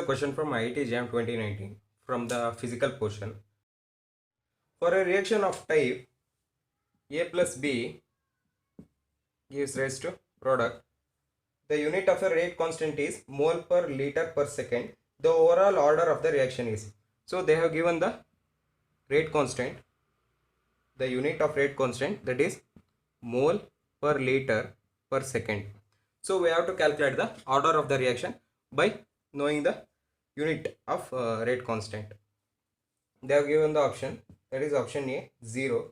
question from IIT JAM 2019 from the physical portion. For a reaction of type A plus B gives rise to product. The unit of a rate constant is mole per liter per second. The overall order of the reaction is. So they have given the rate constant, the unit of rate constant, that is mole per liter per second. So we have to calculate the order of the reaction by knowing the unit of rate constant. They have given the option, that is option A 0,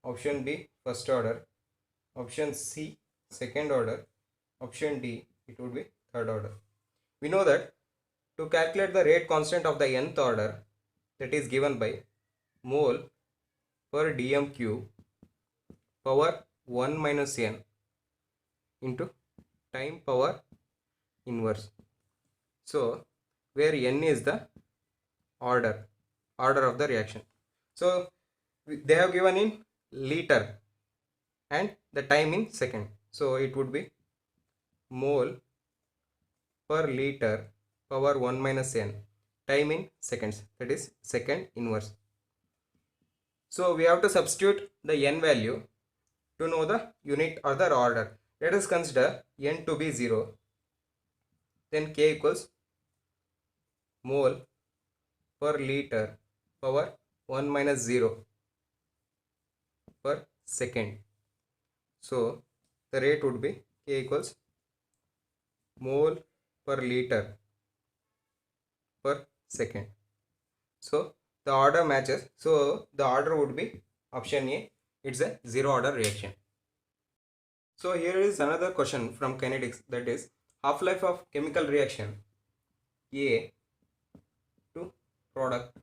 option B first order, option C second order, option D it would be third order. We know that to calculate the rate constant of the nth order, that is given by mole per dm cube power 1 minus n into time power inverse. So where n is the order of the reaction. So they have given in liter and the time in second. So it would be mole per liter power 1 minus n, time in seconds, that is second inverse. So we have to substitute the n value to know the unit or the order. Let us consider n to be 0. Then k equals mole per liter power 1 minus 0 per second. So the rate would be k equals mole per liter per second. So the order matches. So the order would be option A. It's a zero order reaction. So here is another question from kinetics, that is half-life of chemical reaction A to product.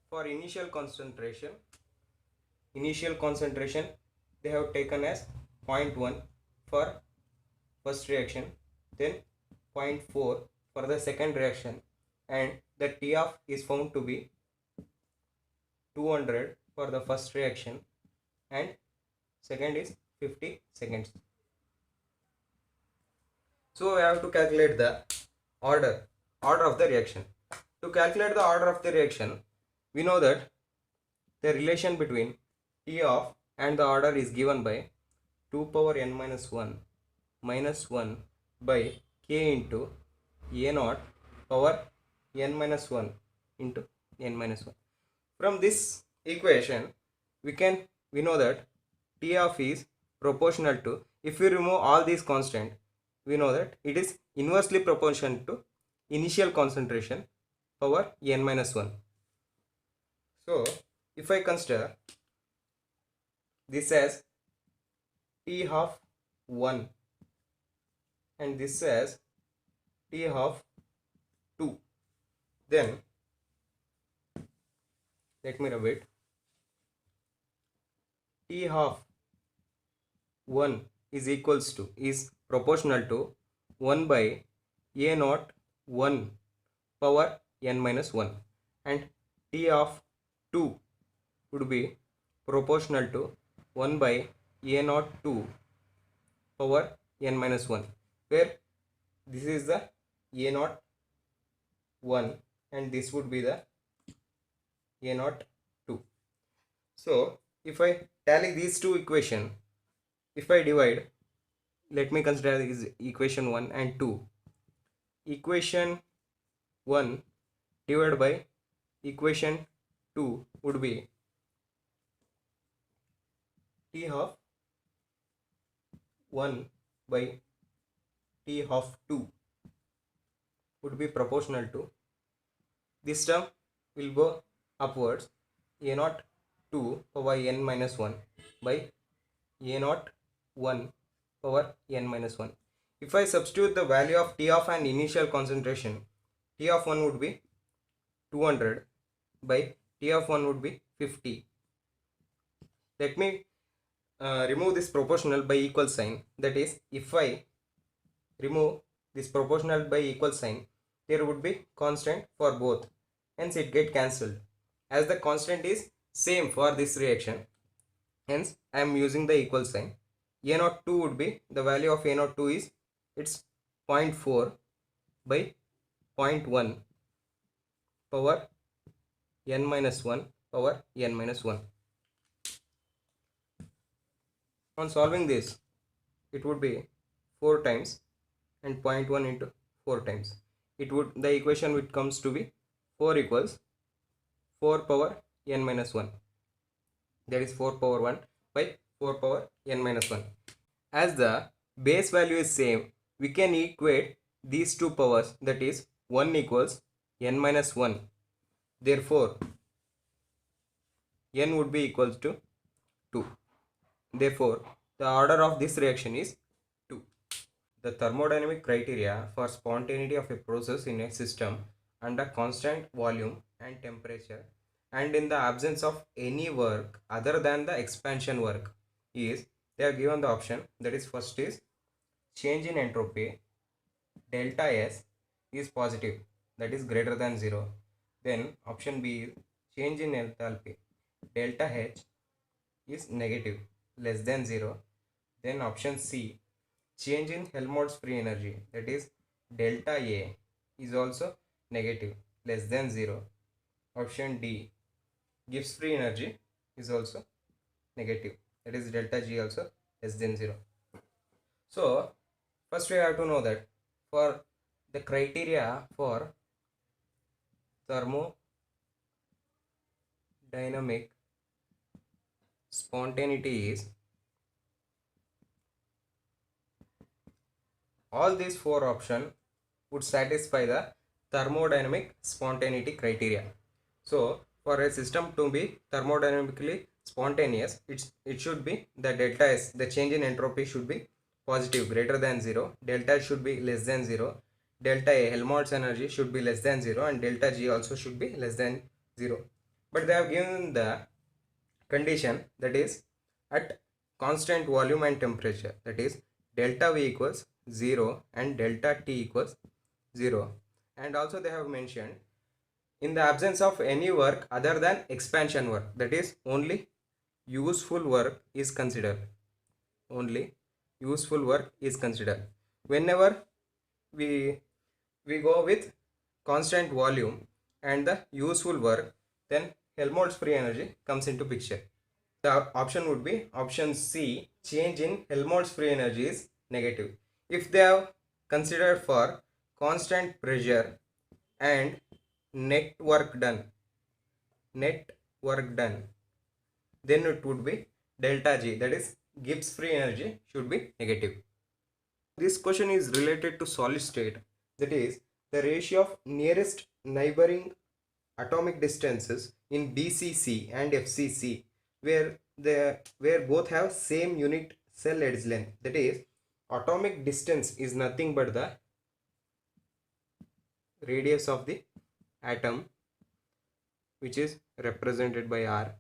For initial concentration they have taken as 0.1 for first reaction, then 0.4 for the second reaction, and the T off is found to be 200 for the first reaction and second is 50 seconds. So we have to calculate the order of the reaction. To calculate the order of the reaction, we know that the relation between T off and the order is given by 2 power n minus 1 by k into a naught power n minus 1 into n minus 1. From this equation we know that T off is proportional to, if we remove all these constants, we know that it is inversely proportional to initial concentration power n minus 1. So if I consider this as T half 1 and this as T half 2, then let me rub it. T half 1 is proportional to 1 by a naught 1 power n minus 1, and T of 2 would be proportional to 1 by a naught 2 power n minus 1, where this is the a naught 1 and this would be the a naught 2. So if I tally these two equations, if I divide, let me consider this equation 1 and 2. Equation 1 divided by equation 2 would be T half 1 by T half 2 would be proportional to, this term will go upwards, a naught 2 power n minus 1 by a naught 1 power n minus 1. If I substitute the value of T of and initial concentration, T of 1 would be 200 by T of 1 would be 50. Let me remove this proportional by equal sign, that is if I remove this proportional by equal sign, there would be constant for both, hence it get cancelled. As the constant is same for this reaction, hence I am using the equal sign. A02 would be, the value of A02 is, it's 0.4 by 0.1 power n minus 1 power n minus 1. On solving this, it would be 4 times and 0.1 into 4 times. The equation which comes to be 4 equals 4 power n minus 1. That is 4 power 1 by 4 power n minus 1. As the base value is same, we can equate these two powers, that is 1 equals n minus 1. Therefore, n would be equals to 2. Therefore, the order of this reaction is 2. The thermodynamic criteria for spontaneity of a process in a system under constant volume and temperature and in the absence of any work other than the expansion work is, they are given the option, that is first is change in entropy delta S is positive, that is greater than 0. Then option B is change in enthalpy delta H is negative, less than 0. Then option C, change in Helmholtz free energy, that is delta A is also negative, less than 0. Option D, Gibbs free energy is also negative, that is delta G also less than 0. So first we have to know that for the criteria for thermodynamic spontaneity is, all these four options would satisfy the thermodynamic spontaneity criteria. So for a system to be thermodynamically spontaneous, it should be the delta S, the change in entropy should be positive, greater than 0, delta should be less than 0, delta A, Helmholtz energy, should be less than 0, and delta G also should be less than 0. But they have given the condition, that is at constant volume and temperature, that is delta V equals 0 and delta T equals 0. And also they have mentioned in the absence of any work other than expansion work, that is only useful work is considered. Only useful work is considered. Whenever we go with constant volume and the useful work, then Helmholtz free energy comes into picture. The option would be option C, change in Helmholtz free energy is negative. If they have considered for constant pressure and net work done, then it would be delta G, that is Gibbs free energy should be negative. This question is related to solid state, that is the ratio of nearest neighboring atomic distances in BCC and FCC, where both have same unit cell edge length. That is, atomic distance is nothing but the radius of the atom, which is represented by R,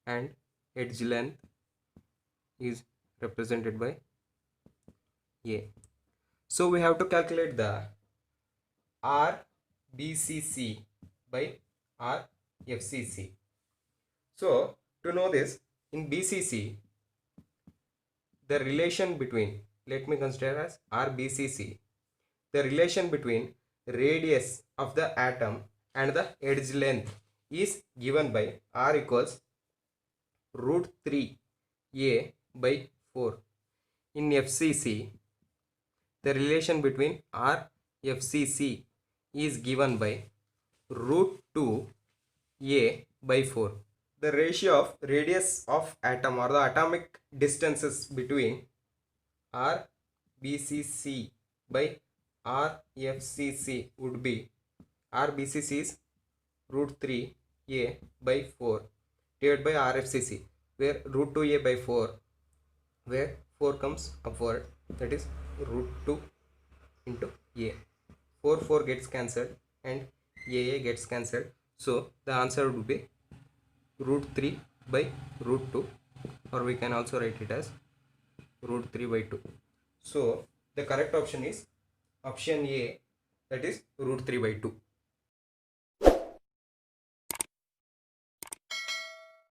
and edge length is represented by A. So we have to calculate the RBCC by RFCC. So to know this, in BCC, the relation between, let me consider as RBCC, the relation between radius of the atom and the edge length is given by R equals root 3 A by 4. In FCC, the relation between RFCC is given by root 2 A by 4. The ratio of radius of atom or the atomic distances between RBCC by RFCC would be, RBCC is root 3 A by 4 divided by RFCC, where root 2 A by 4, where 4 comes upward, that is root 2 into A. 4 gets cancelled and A gets cancelled. So the answer would be root 3 by root 2, or we can also write it as root 3 by 2. So the correct option is option A, that is root 3 by 2.